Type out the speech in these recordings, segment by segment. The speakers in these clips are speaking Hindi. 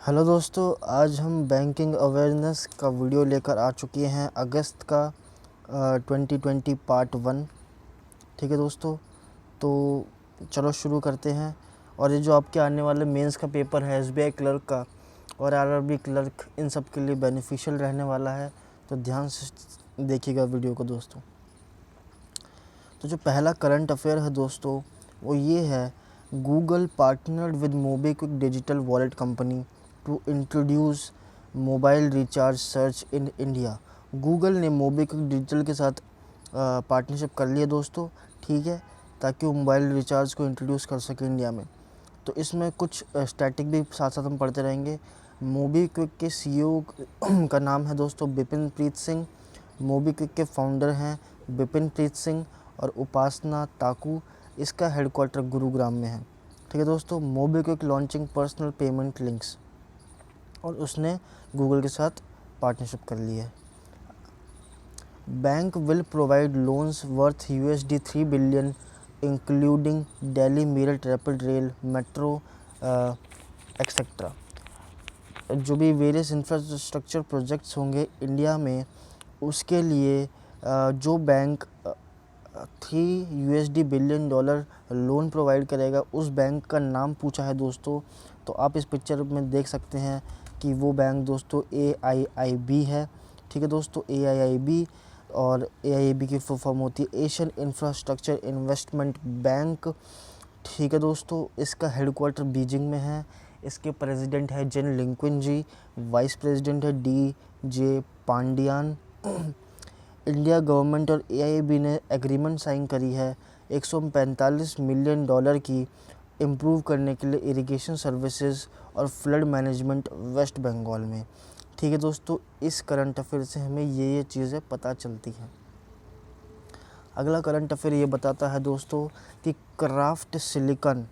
हेलो दोस्तों, आज हम बैंकिंग अवेयरनेस का वीडियो लेकर आ चुके हैं अगस्त का 2020 पार्ट 1। ठीक है दोस्तों, तो चलो शुरू करते हैं। और ये जो आपके आने वाले मेंस का पेपर है एसबीआई क्लर्क का और आरआरबी क्लर्क, इन सब के लिए बेनिफिशियल रहने वाला है, तो ध्यान से देखिएगा वीडियो को दोस्तों। तो जो पहला करंट अफेयर है दोस्तों वो ये है, Google partnered with MobiKwik digital wallet company to introduce mobile recharge search in India. Google ने मोबीक्विक डिजिटल के साथ पार्टनरशिप कर लिया दोस्तों, ठीक है, ताकि वो मोबाइल रिचार्ज को इंट्रोड्यूस कर सके इंडिया में। तो इसमें कुछ स्टैटिक भी साथ साथ हम पढ़ते रहेंगे। मोबीक्विक के सीईओ का नाम है दोस्तों बिपिन प्रीत सिंह। मोबीक्विक के फाउंडर हैं बिपिन प्रीत सिंह और उपासना ताकू। इसका हेडक्वार्टर गुरुग्राम में है। ठीक है दोस्तों, MobiKwik launching personal payment links, और उसने गूगल के साथ पार्टनरशिप कर ली है। Bank will provide loans worth $3 billion including Delhi Meerut rapid rail metro etcetera. जो भी वेरियस इंफ्रास्ट्रक्चर प्रोजेक्ट्स होंगे इंडिया में, उसके लिए जो बैंक $3 बिलियन लोन प्रोवाइड करेगा, उस बैंक का नाम पूछा है दोस्तों। तो आप इस पिक्चर में देख सकते हैं कि वो बैंक दोस्तों AIIB है। ठीक है दोस्तों, AIIB, और AIIB की फुल फॉर्म होती है एशियन इंफ्रास्ट्रक्चर इन्वेस्टमेंट बैंक। ठीक है दोस्तों, इसका हेडक्वार्टर बीजिंग में है। इसके प्रेसिडेंट है जिन लिंक्विन जी, वाइस प्रेसिडेंट है DJ पांडियान। इंडिया गवर्नमेंट और AIIB ने एग्रीमेंट साइन करी है $145 मिलियन की इम्प्रूव करने के लिए इरिगेशन सर्विसेज और फ्लड मैनेजमेंट वेस्ट बंगाल में। ठीक है दोस्तों, इस करंट अफेयर से हमें ये चीज़ें पता चलती हैं। अगला करंट अफेयर ये बताता है दोस्तों कि क्राफ्ट सिलिकॉन,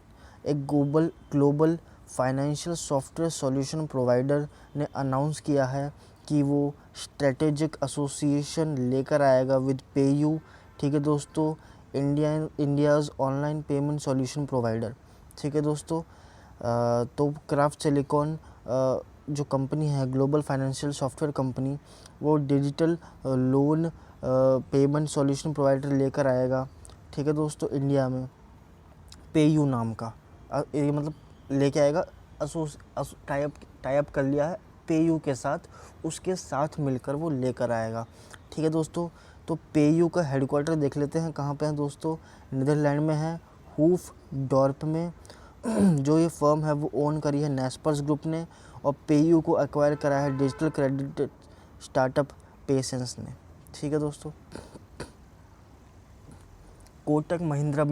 एक global financial software solution provider, ने अनाउंस किया है कि वो स्ट्रेटेजिक एसोसिएशन लेकर आएगा विद पेयू। ठीक है दोस्तों, India's online payment solution provider. ठीक है दोस्तों, तो क्राफ्ट सिलिकॉन जो कंपनी है, ग्लोबल फाइनेंशियल सॉफ्टवेयर कंपनी, वो digital loan payment solution provider लेकर आएगा। ठीक है दोस्तों, इंडिया में पेयू नाम का, ये मतलब लेके आएगा, टाइप कर लिया है पेयू के साथ, उसके साथ मिलकर वो लेकर आएगा। ठीक है दोस्तों, तो पेयू का हेडक्वार्टर देख लेते हैं कहाँ पे है दोस्तों। नीदरलैंड में है, हूफ डॉर्प में। जो ये फर्म है वो ओन करी है नेस्पर्स ग्रुप ने, और पेयू को एक्वायर करा है डिजिटल क्रेडिट स्टार्टअप पेसेंस ने। ठीक है दोस्तों, कोटक महिंद्रा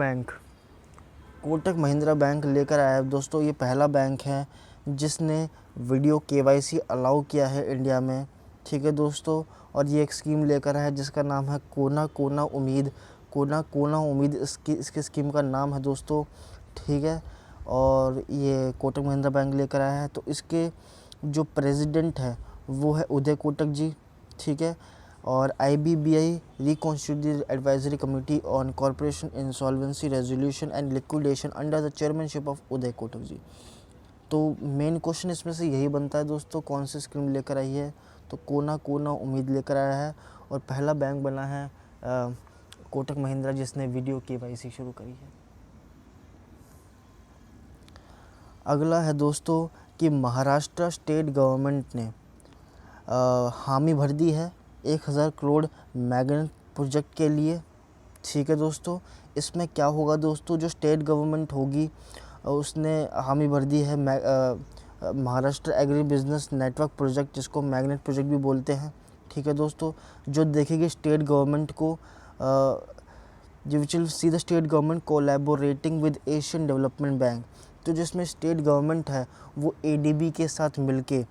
बैंक लेकर आया है दोस्तों। ये पहला बैंक है जिसने वीडियो KYC अलाउ किया है इंडिया में। ठीक है दोस्तों, और ये एक स्कीम लेकर आया है जिसका नाम है कोना कोना उम्मीद इसकी स्कीम का नाम है दोस्तों। ठीक है, और ये कोटक महिंद्रा बैंक लेकर आया है। तो इसके जो प्रेसिडेंट है वो है उदय कोटक जी। ठीक है, और IBBI reconstituted advisory committee on corporation insolvency resolution and liquidation under the chairmanship of Uday Kotak ji. तो मेन क्वेश्चन इसमें से यही बनता है दोस्तों, कौन सी स्कीम लेकर आई है, तो कोना कोना उम्मीद लेकर आया है, और पहला बैंक बना है कोटक महिंद्रा जिसने वीडियो KYC शुरू करी है। अगला है दोस्तों कि महाराष्ट्र स्टेट गवर्नमेंट ने हामी भर दी है 1000 करोड़ मैग्नेट प्रोजेक्ट के लिए। ठीक है दोस्तों, इसमें क्या होगा दोस्तों, जो स्टेट गवर्नमेंट होगी उसने हामी भर दी है Maharashtra agri business network project, जिसको मैग्नेट प्रोजेक्ट भी बोलते हैं। ठीक है दोस्तों, जो देखेगी स्टेट गवर्नमेंट को, which will see the state government collaborating with Asian development bank. तो जिसमें स्टेट गवर्नमेंट है वो ADB के साथ मिलके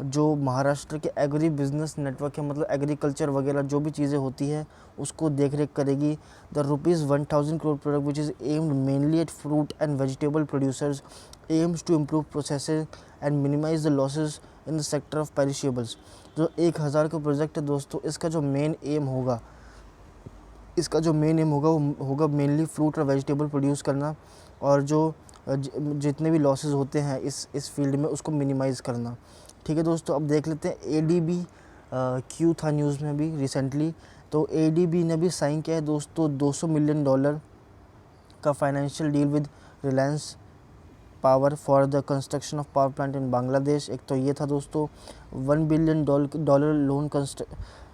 जो महाराष्ट्र के एग्री बिजनेस नेटवर्क है, मतलब एग्रीकल्चर वगैरह जो भी चीज़ें होती है उसको देख रेख करेगी। The ₹1000 crore product which is aimed mainly at fruit and vegetable producers aims to improve processing and minimise the losses in the sector of perishables. जो 1000 का प्रोजेक्ट है दोस्तों, इसका जो मेन एम होगा वो होगा मेनली फ्रूट और वेजिटेबल प्रोड्यूस करना, और जो जितने भी लॉसेस होते हैं इस फील्ड में उसको मिनिमाइज़ करना। ठीक है दोस्तों, अब देख लेते हैं एडीबी क्यों था न्यूज़ में भी रिसेंटली। तो एडीबी ने भी साइन किया है दोस्तों $200 मिलियन का financial deal with Reliance power for the construction of power plant in Bangladesh. एक तो ये था दोस्तों, $1 बिलियन लोन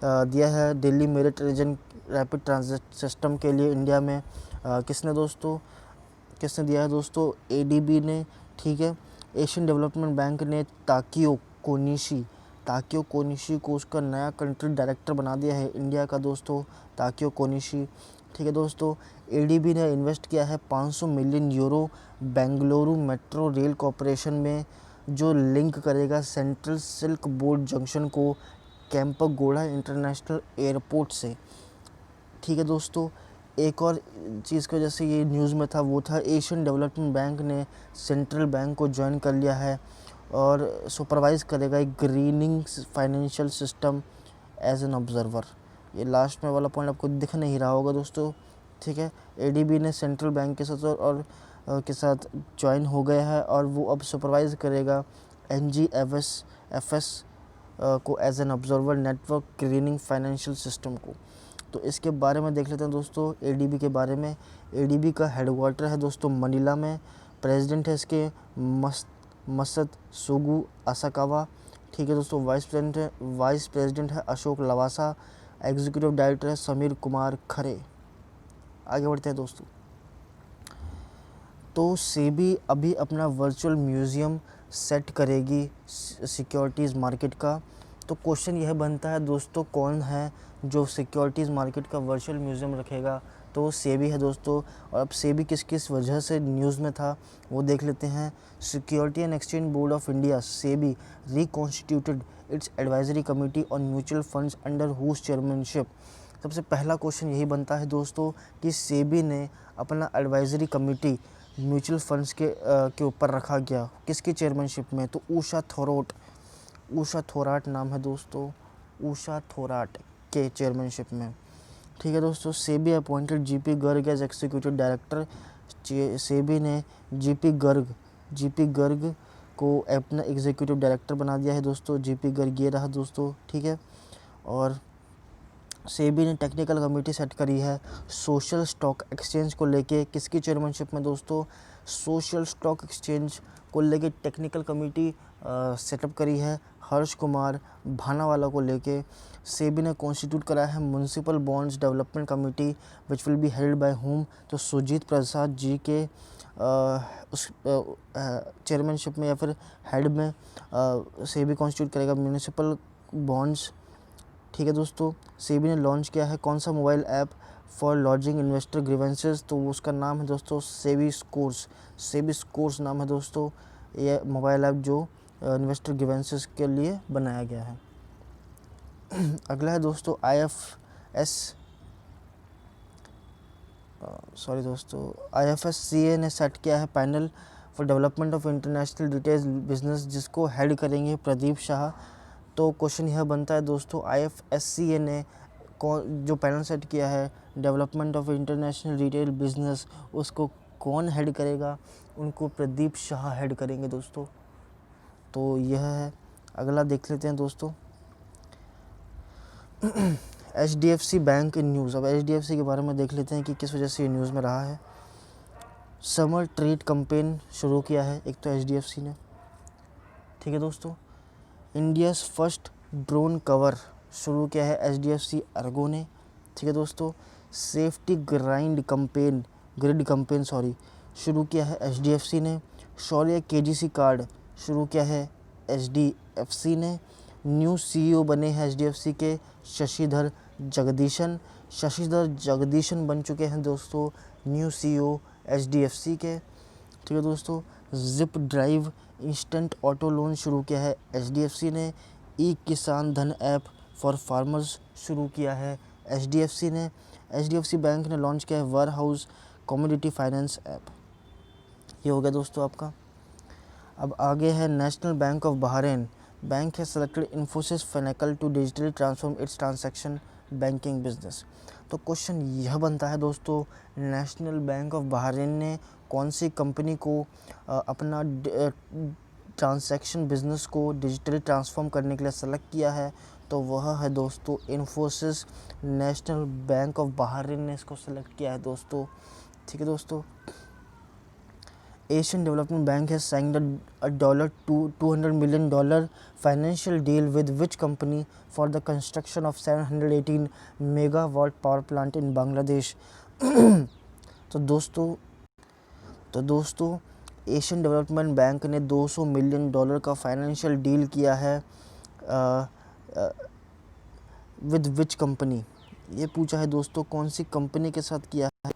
दिया है Delhi Meerut region rapid transit system के लिए इंडिया में। किसने दिया है दोस्तों? एडीबी ने। ठीक है, एशियन डेवलपमेंट बैंक ने ताकियो कोनिशी को उसका नया कंट्री डायरेक्टर बना दिया है इंडिया का दोस्तों, ताकियो कोनिशी। ठीक है दोस्तों, एडीबी ने इन्वेस्ट किया है 500 million euro Bengaluru metro rail corporation में, जो लिंक करेगा सेंट्रल सिल्क बोर्ड जंक्शन को कैंपगोड़ा इंटरनेशनल एयरपोर्ट से। ठीक है दोस्तों, एक और चीज़ की वजह से ये न्यूज़ में था, वो था एशियन डेवलपमेंट बैंक ने सेंट्रल बैंक को ज्वाइन कर लिया है और सुपरवाइज़ करेगा एक greening financial system as an observer. ये लास्ट में वाला पॉइंट आपको दिख नहीं रहा होगा दोस्तों। ठीक है, एडीबी ने सेंट्रल बैंक के साथ ज्वाइन हो गया है और वो अब सुपरवाइज़ करेगा एनजीएफएस को as an observer network greening financial system को। तो इसके बारे में देख लेते हैं दोस्तों एडीबी के बारे में। एडीबी का हेडक्वार्टर है दोस्तों मनीला में। प्रेसिडेंट है इसके मसद सुगु असाकावा। ठीक है दोस्तों, वाइस प्रेसिडेंट है अशोक लवासा। एग्जीक्यूटिव डायरेक्टर है समीर कुमार खरे। आगे बढ़ते हैं दोस्तों। तो सेबी अभी अपना वर्चुअल म्यूज़ियम सेट करेगी सिक्योरिटीज़ मार्केट का। तो क्वेश्चन यह बनता है दोस्तों, कौन है जो सिक्योरिटीज़ मार्केट का वर्चुअल म्यूज़ियम रखेगा? तो वो सेबी है दोस्तों। और अब सेबी किस वजह से न्यूज़ में था वो देख लेते हैं। Security and exchange board of India SEBI reconstituted its advisory committee on mutual funds under whose chairmanship. सबसे पहला क्वेश्चन यही बनता है दोस्तों कि सेबी ने अपना एडवाइजरी कमेटी म्यूचुअल फंड्स के ऊपर रखा गया, किसकी चेयरमैनशिप में? तो उषा थोराट नाम है दोस्तों, उषा थोराट के चेयरमैनशिप में। ठीक है दोस्तों, SEBI appointed GP Garg as executive director. SEBI ने जीपी गर्ग को अपना एग्जीक्यूटिव डायरेक्टर बना दिया है दोस्तों। जीपी गर्ग ये रहा दोस्तों। ठीक है, और सेबी ने टेक्निकल कमेटी सेट करी है सोशल स्टॉक एक्सचेंज को लेके। किसकी चेयरमैनशिप में दोस्तों? सोशल स्टॉक एक्सचेंज को लेके टेक्निकल कमेटी सेटअप करी है हर्ष कुमार भानावाला को लेके। सेबी ने कॉन्स्टिट्यूट करा है municipal bonds development committee which will be held by home. तो सुजीत प्रसाद जी के उस चेयरमैनशिप में या फिर हेड में सेबी कॉन्स्टिट्यूट करेगा म्युनिसिपल बॉन्ड्स। ठीक है दोस्तों, सेबी ने लॉन्च किया है कौन सा mobile app for lodging investor grievances? तो उसका नाम है दोस्तों सेबी स्कोर्स नाम है दोस्तों। ये मोबाइल ऐप जो इन्वेस्टर ग्रीवेंसेस के लिए बनाया गया है। अगला है दोस्तों IFSCA ने सेट किया है panel for development of international retail business, जिसको हेड करेंगे प्रदीप शाह। तो क्वेश्चन यह बनता है दोस्तों, IFSCA ने जो पैनल सेट किया है development of international retail business, उसको कौन हेड करेगा? उनको प्रदीप शाह हेड करेंगे दोस्तों। तो यह है। अगला देख लेते हैं दोस्तों HDFC बैंक इन न्यूज़। अब HDFC के बारे में देख लेते हैं कि किस वजह से ये न्यूज़ में रहा है। समर ट्रीट कैंपेन शुरू किया है एक तो HDFC ने। ठीक है दोस्तों, इंडियाज़ फर्स्ट ड्रोन कवर शुरू किया है HDFC अर्गो ने। ठीक है दोस्तों, सेफ्टी ग्रिड कंपेन शुरू किया है HDFC ने। शौर्य KGC कार्ड शुरू किया है HDFC ने। न्यू CEO बने हैं HDFC के शशिधर जगदीशन बन चुके हैं दोस्तों न्यू CEO HDFC के। ठीक है दोस्तों, zip drive instant auto loan शुरू किया है HDFC ने। ई किसान धन ऐप फॉर फार्मर्स शुरू किया है HDFC ने। HDFC बैंक ने लॉन्च किया है warehouse commodity finance app. ये हो गया दोस्तों आपका। अब आगे है National Bank of Bahrain. Bank है selected Infosys Finacle to digitally transform its transaction banking business. तो क्वेश्चन यह बनता है दोस्तों, नेशनल बैंक ऑफ बहरीन ने कौन सी कंपनी को अपना ट्रांजैक्शन बिजनेस को डिजिटली ट्रांसफॉर्म करने के लिए सेलेक्ट किया है? तो वह है दोस्तों Infosys. National Bank of Bahrain ने इसको सेलेक्ट किया है दोस्तों। ठीक है दोस्तों। Asian development bank has signed a $200 million financial deal with which company for the construction of 718 megawatt power plant in Bangladesh? तो दोस्तों एशियन डेवलपमेंट बैंक ने $200 मिलियन का फाइनेंशियल डील किया है विद विच कंपनी। ये पूछा है दोस्तों कौन सी कंपनी के साथ किया है?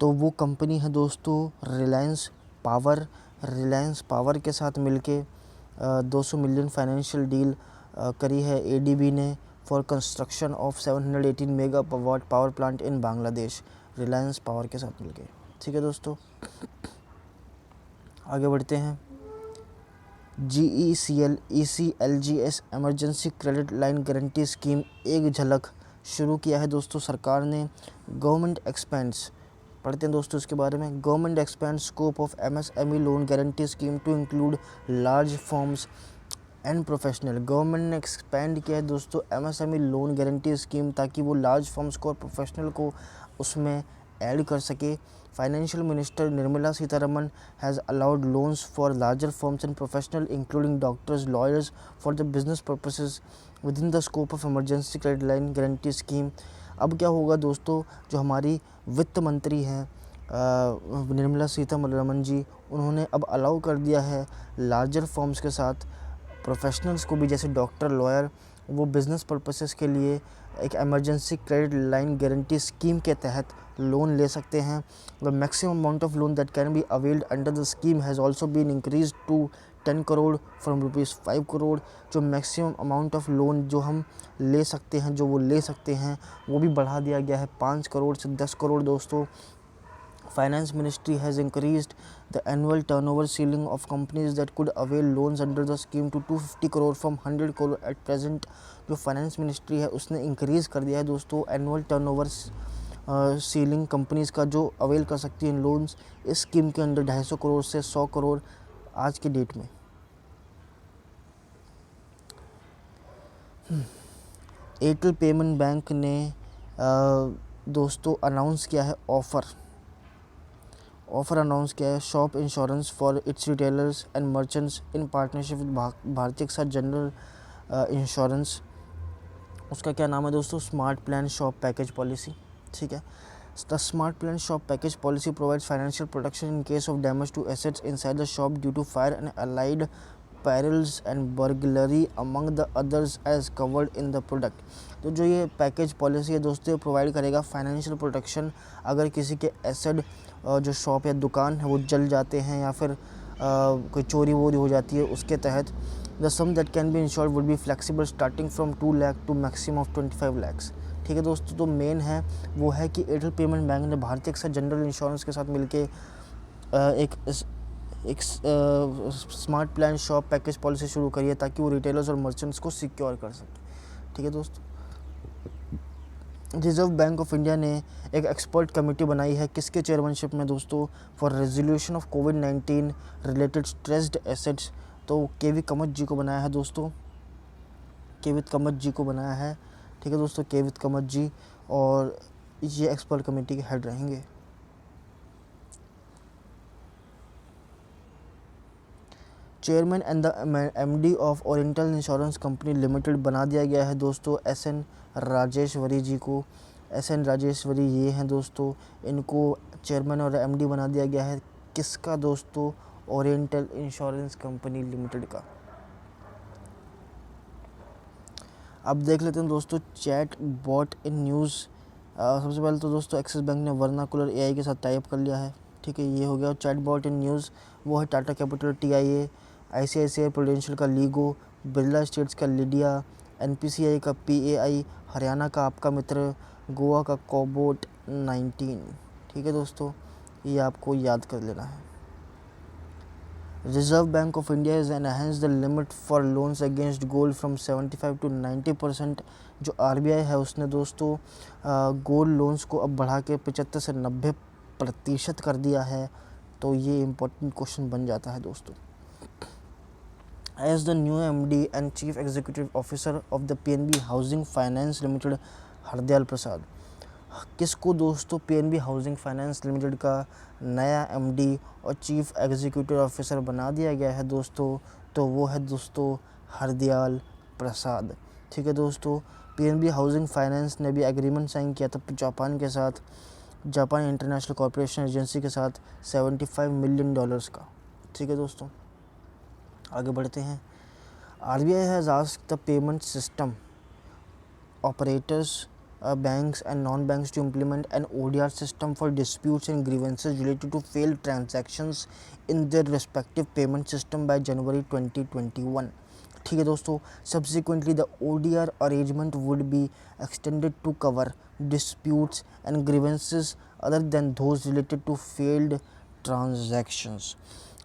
तो वो कंपनी है दोस्तों रिलायंस पावर। रिलायंस पावर के साथ मिलके 200 मिलियन फाइनेंशियल डील करी है एडीबी ने for construction of 718 megawatt power plant in Bangladesh. Reliance power के साथ मिलके। ठीक है दोस्तों, आगे बढ़ते हैं। GECL ECLGS emergency credit line guarantee scheme एक झलक शुरू किया है दोस्तों सरकार ने। गवर्नमेंट एक्सपेंड्स, पढ़ते हैं दोस्तों इसके बारे में। Government expand scope of MSME loan guarantee scheme to include large firms and professional. Government ने एक्सपेंड किया है दोस्तों MSME लोन गारंटी स्कीम ताकि वो लार्ज फर्म्स को और प्रोफेशनल को उसमें ऐड कर सके। Financial minister Nirmala Sitharaman has allowed loans for larger firms and professional including doctors lawyers for the business purposes with in the scope of emergency credit line guarantee scheme. अब क्या होगा दोस्तों, जो हमारी वित्त मंत्री हैं निर्मला सीतारमन जी, उन्होंने अब अलाउ कर दिया है लार्जर फर्म्स के साथ प्रोफेशनल्स को भी, जैसे डॉक्टर लॉयर, वो बिज़नेस पर्पसेस के लिए एक emergency credit line guarantee scheme के तहत लोन ले सकते हैं। The maximum amount of loan that can be availed under the scheme has also been increase to 10 crore from ₹5 crore. जो मैक्सिमम अमाउंट ऑफ लोन जो हम ले सकते हैं, जो वो ले सकते हैं, वो भी बढ़ा दिया गया है 5 करोड़ से 10 करोड़ दोस्तों। Finance Ministry has increased the annual turnover ceiling of companies that could avail loans under the scheme to 250 crore from 100 crore at present। जो फाइनेंस मिनिस्ट्री है उसने इंक्रीज़ कर दिया है दोस्तों एनुअल टर्नओवर सीलिंग कंपनीज़ का जो अवेल कर सकती हैं लोन्स इस स्कीम के अंडर 250 करोड़ से 100 करोड़ आज की डेट में। एयरटेल पेमेंट बैंक ने दोस्तों अनाउंस किया है ऑफ़र अनाउंस किया है shop insurance for its retailers and merchants in partnership with भारतीय के साथ जनरल इंश्योरेंस। उसका क्या नाम है दोस्तों? Smart plan shop package policy. ठीक है, the smart plan shop package policy provides financial protection in case of damage to assets inside the shop due to fire and allied perils and burglary among the others as covered in the product। तो जो ये पैकेज पॉलिसी है दोस्तों प्रोवाइड करेगा फाइनेंशियल प्रोटेक्शन अगर किसी के एसेट जो शॉप या दुकान है वो जल जाते हैं या फिर कोई चोरी वोरी हो जाती है उसके तहत। The sum that can be insured would be flexible starting from 2 lakh to maximum of 25 lakh. ठीक है दोस्तों, तो मेन है वो है कि एयरटेल पेमेंट बैंक ने भारतीय के साथ जनरल इंश्योरेंस के साथ मिलके एक smart plan shop package policy शुरू करी है ताकि वो रिटेलर्स और मर्चेंट्स को सिक्योर कर सके। ठीक है दोस्तों, रिजर्व बैंक ऑफ इंडिया ने एक एक्सपर्ट कमेटी बनाई है किसके चेयरमैनशिप में दोस्तों? For resolution of covid related stressed assets. तो केवी कमत जी को बनाया है दोस्तों, केवित कमत जी को बनाया है। ठीक है दोस्तों, केवित कमत जी, और ये एक्सपर्ट कमेटी के हेड रहेंगे। Chairman and the MD of oriental insurance company limited बना दिया गया है दोस्तों SN राजेश्वरी जी को। SN राजेश्वरी ये हैं दोस्तों, इनको चेयरमैन और MD बना दिया गया है किसका दोस्तों? ओरिएंटल इंश्योरेंस कंपनी लिमिटेड का। अब देख लेते हैं दोस्तों चैट बॉट इन न्यूज़। सबसे पहले तो दोस्तों एक्सिस बैंक ने वर्नाकुलर AI के साथ टाइप कर लिया है। ठीक है, ये हो गया। चैट बॉट इन न्यूज़ वो है Tata capital TIA, ICICI prudential का लीगो, बिरला स्टेट्स का लिडिया, NPCI का PAI, हरियाणा का आपका मित्र, गोवा का कोबोट 19। ठीक है दोस्तों, ये आपको याद कर लेना है। Reserve Bank of India is enhance the limit for loans against gold from 75 to 90%। जो आरबीआई है उसने दोस्तों गोल्ड लोन्स को अब बढ़ा के 75 से 90% कर दिया है। तो ये इम्पोर्टेंट क्वेश्चन बन जाता है दोस्तों। As the new MD and chief executive officer of the PNB housing finance limited Hardayal Prasad, किसको दोस्तों पीएनबी हाउसिंग फाइनेंस लिमिटेड का नया एमडी और चीफ एग्जीक्यूटिव ऑफिसर बना दिया गया है दोस्तों? तो वो है दोस्तों हरदयाल प्रसाद। ठीक है दोस्तों, पीएनबी हाउसिंग फाइनेंस ने भी एग्रीमेंट साइन किया था जापान के साथ, जापान इंटरनेशनल कॉर्पोरेशन एजेंसी के साथ $75 मिलियन का। ठीक है दोस्तों, आगे बढ़ते हैं। RBI has asked the payment system operators, banks and non-banks to implement an ODR system for disputes and grievances related to failed transactions in their respective payment system by January 2021। ठीक है दोस्तों, subsequently the ODR arrangement would be extended to cover disputes and grievances other than those related to failed transactions।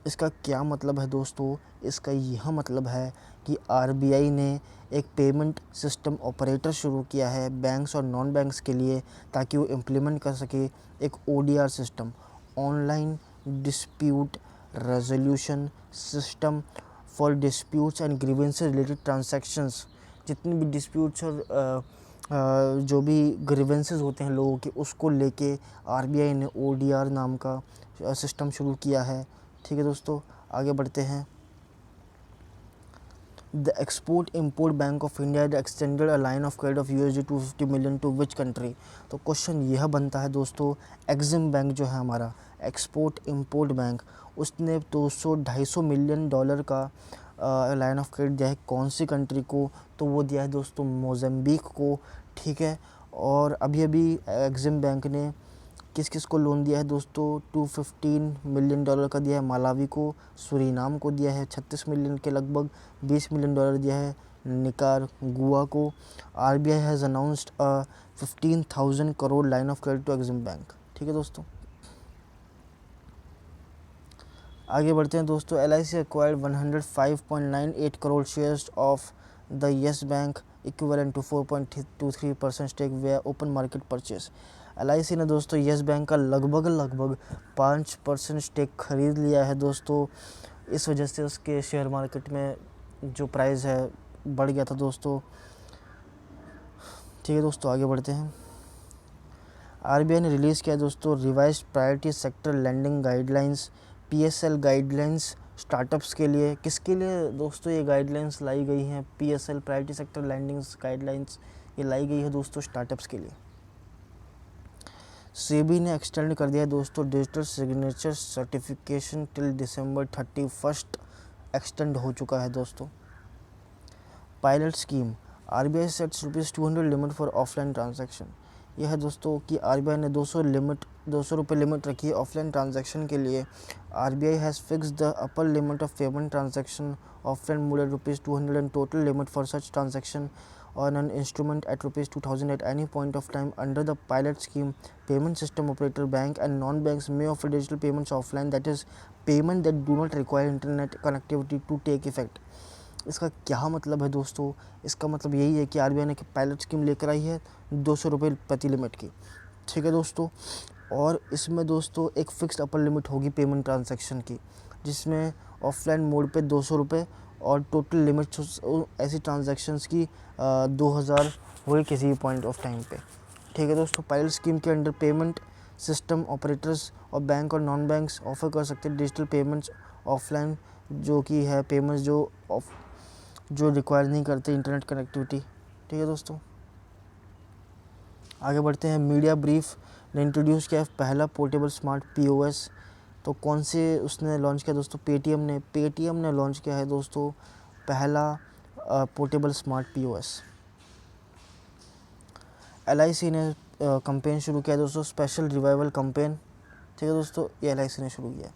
इसका क्या मतलब है दोस्तों? इसका यह मतलब है कि आरबीआई ने एक पेमेंट सिस्टम ऑपरेटर शुरू किया है बैंक्स और नॉन बैंक्स के लिए, ताकि वो इम्प्लीमेंट कर सके एक ODR system, online dispute resolution system for disputes and grievances related transactions. जितने भी डिस्प्यूट्स और जो भी ग्रीवेंसेस होते हैं लोगों के, उसको लेके आरबीआई ने ओडीआर नाम का सिस्टम शुरू किया है। ठीक है दोस्तों, आगे बढ़ते हैं। The export import bank of India the extended a line of credit of $250 million to which country? तो क्वेश्चन यह बनता है दोस्तों, एग्जिम बैंक जो है हमारा एक्सपोर्ट इम्पोर्ट बैंक, उसने 200-250 मिलियन डॉलर का लाइन ऑफ क्रेडिट दिया है कौन सी कंट्री को? तो वो दिया है दोस्तों मोज़म्बिक को। ठीक है, और अभी अभी एग्जिम बैंक ने किस किस को लोन दिया है दोस्तों? $215 मिलियन का दिया है मालावी को, सूरीनाम को दिया है 36 मिलियन के लगभग, $20 मिलियन दिया है निकारागुआ को। RBI has announced a 15,000 crore line of credit to Exim bank. ठीक है दोस्तों, आगे बढ़ते हैं दोस्तों। LIC acquired 105.98 crore shares of the Yes bank equivalent to 4.23% stake via open market purchase. LIC ने दोस्तों येस बैंक का लगभग 5% स्टेक खरीद लिया है दोस्तों। इस वजह से उसके शेयर मार्केट में जो प्राइस है बढ़ गया था दोस्तों। ठीक है दोस्तों, आगे बढ़ते हैं। आरबीआई ने रिलीज़ किया दोस्तों revised priority sector lending guidelines PSL guidelines startups के लिए। किसके लिए दोस्तों ये गाइडलाइंस लाई गई हैं? PSL priority sector landings guidelines ये लाई गई है दोस्तों स्टार्टअप्स के लिए। सेबी ने एक्सटेंड कर दिया है दोस्तों digital signature certification till December 31 extend हो चुका है दोस्तों। Pilot scheme RBI sets ₹200 limit for offline transaction. यह है दोस्तों कि आरबीआई ने 200 रुपये लिमिट रखी है ऑफलाइन ट्रांजैक्शन के लिए। RBI has fixed the upper limit of payment transaction offline mode eight ₹200 and total limit for such transaction on an instrument at ₹2,000 at any point of time under the pilot scheme. Payment system operator bank and non-banks may offer digital payments offline, that is payment that do not require internet connectivity to take effect। इसका क्या मतलब है दोस्तों? इसका मतलब यही है कि आरबीआई ने पायलट स्कीम लेकर आई है 200 रुपये प्रति लिमिट की। ठीक है दोस्तों, और इसमें दोस्तों एक फ़िक्स्ड अपर लिमिट होगी पेमेंट ट्रांजैक्शन की, जिसमें ऑफलाइन मोड पे 200 रुपये और टोटल लिमिट ऐसी ट्रांजैक्शंस की 2000 होगी किसी भी पॉइंट ऑफ टाइम पे। ठीक है दोस्तों, पायलट स्कीम के अंडर पेमेंट सिस्टम ऑपरेटर्स और बैंक और नॉन बैंक्स ऑफर कर सकते हैं डिजिटल पेमेंट्स ऑफलाइन, जो कि है पेमेंट्स जो रिक्वायर नहीं करते इंटरनेट कनेक्टिविटी। ठीक है दोस्तों, आगे बढ़ते हैं। मीडिया ब्रीफ ने इंट्रोड्यूस किया पहला पोर्टेबल स्मार्ट POS। तो कौन से उसने लॉन्च किया दोस्तों? पेटीएम ने लॉन्च किया है दोस्तों पहला पोर्टेबल स्मार्ट POS। LIC ने कैंपेन शुरू किया दोस्तों स्पेशल रिवाइवल कैंपेन। ठीक है दोस्तों, ये LIC ने शुरू किया।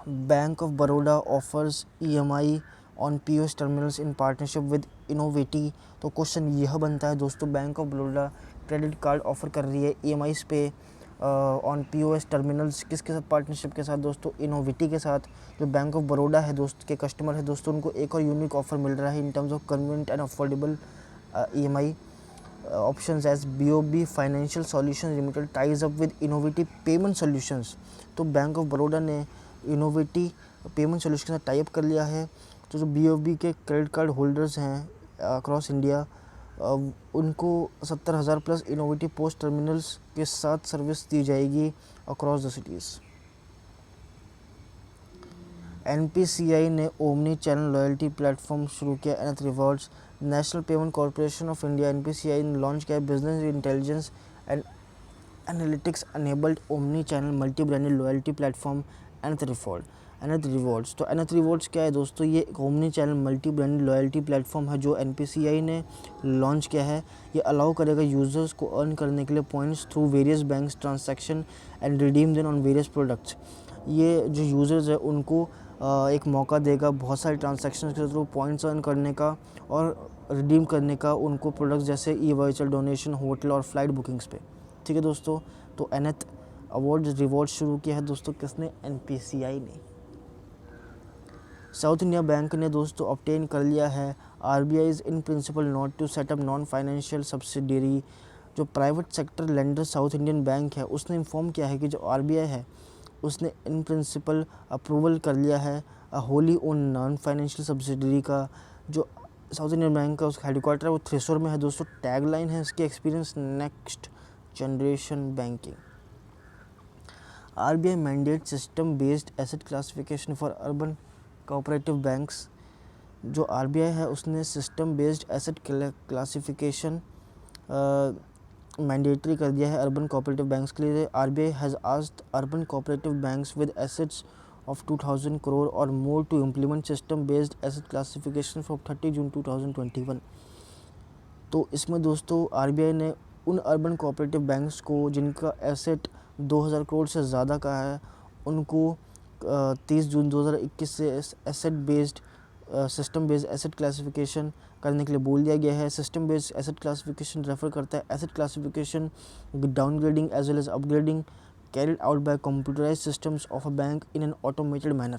Bank of Baroda offers EMI on POS terminals in partnership with Innoviti. तो क्वेश्चन यह बनता है दोस्तों, bank of Baroda credit card offer कर रही है EMIs पे ऑन POS टर्मिनल्स। किसके साथ पार्टनरशिप के साथ दोस्तों? इनोविटी के साथ। जो बैंक ऑफ बड़ौदा है दोस्त के कस्टमर है दोस्तों, उनको एक और यूनिक ऑफर मिल रहा है in terms of convenient and affordable EMI options as BOB Financial Solutions Limited ties up with Innovative Payment Solutions। तो बैंक ऑफ बड़ौदा ने इनोवेटी पेमेंट सोल्यूशन के साथ टाई अप कर लिया है। तो जो BOB के क्रेडिट कार्ड होल्डर्स हैं अक्रॉस इंडिया, उनको 70,000 प्लस इनोवेटिव पोस्ट टर्मिनल्स के साथ सर्विस दी जाएगी अक्रॉस द सिटीज़। NPCI ने ओमनी चैनल लॉयल्टी प्लेटफॉर्म शुरू किया nth rewards. National payment corporation of India NPCI ने लॉन्च किया business intelligence and analytics enabled omni channel multi branded loyalty platform nth rewards. तो एनथ रिवॉर्ड्स क्या है दोस्तों? ये एक omni channel multi branded loyalty platform है जो NPCI ने लॉन्च किया है। ये अलाउ करेगा यूज़र्स को अर्न करने के लिए points through various banks transaction and redeem then on various products. ये जो यूज़र्स है उनको एक मौका देगा बहुत सारे ट्रांजैक्शन के थ्रू पॉइंट्स अर्न करने का और रिडीम करने का उनको प्रोडक्ट्स जैसे वर्चुअल डोनेशन, होटल और फ्लाइट बुकिंग्स पे। ठीक है दोस्तों, तो एनथ रिवॉर्ड शुरू किया है दोस्तों किसने? NPCI ने। साउथ इंडिया बैंक ने दोस्तों ऑब्टेन कर लिया है RBI's in principle note to set up non financial subsidiary. जो private sector lender South Indian bank है उसने इन्फॉर्म किया है कि जो RBI है उसने इन प्रिंसिपल अप्रूवल कर लिया है Holi own non financial subsidiary का। जो साउथ इंडियन बैंक का उसका हेडक्वार्टर है वो थ्रिसुर में है दोस्तों। टैगलाइन है इसकी experience next generation banking. RBI mandate system based asset classification for urban cooperative banks. जो RBI है उसने system based asset classification mandatory कर दिया है अर्बन कोऑपरेटिव बैंक्स के लिए। RBI has asked urban cooperative banks with assets of 2000 crore or more to implement system based asset classification from 30 जून 2021। तो इसमें दोस्तों RBI ने उन अर्बन कोऑपरेटिव बैंक्स को जिनका एसेट 2000 करोड़ से ज़्यादा का है उनको 30 जून 2021 से asset based system based asset classification करने के लिए बोल दिया गया है। System based asset classification refer करता है asset classification downgrading as well as upgrading carried out by computerized systems of a bank in an automated manner।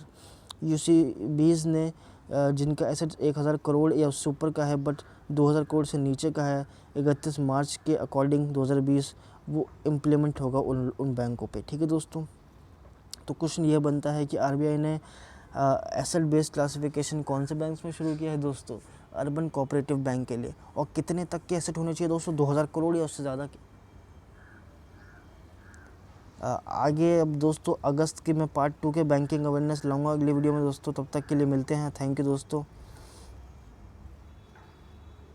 UCBs ने जिनका एसेट्स 1000 करोड़ या उससे ऊपर का है बट 2000 करोड़ से नीचे का है 31 मार्च के अकॉर्डिंग 2020 वो इम्प्लीमेंट होगा उन बैंकों पे। ठीक है दोस्तों, तो क्वेश्चन ये बनता है कि RBI ने एसेट बेस्ड क्लासिफिकेशन कौन से बैंक्स में शुरू किया है दोस्तों? अर्बन कोऑपरेटिव बैंक के लिए। और कितने तक के एसेट होने चाहिए दोस्तों? 2000 करोड़ या उससे ज़्यादा के। आगे अब दोस्तों अगस्त के मैं पार्ट 2 के बैंकिंग अवेयरनेस लाऊंगा अगली वीडियो में दोस्तों। तब तक के लिए मिलते हैं। थैंक यू दोस्तों।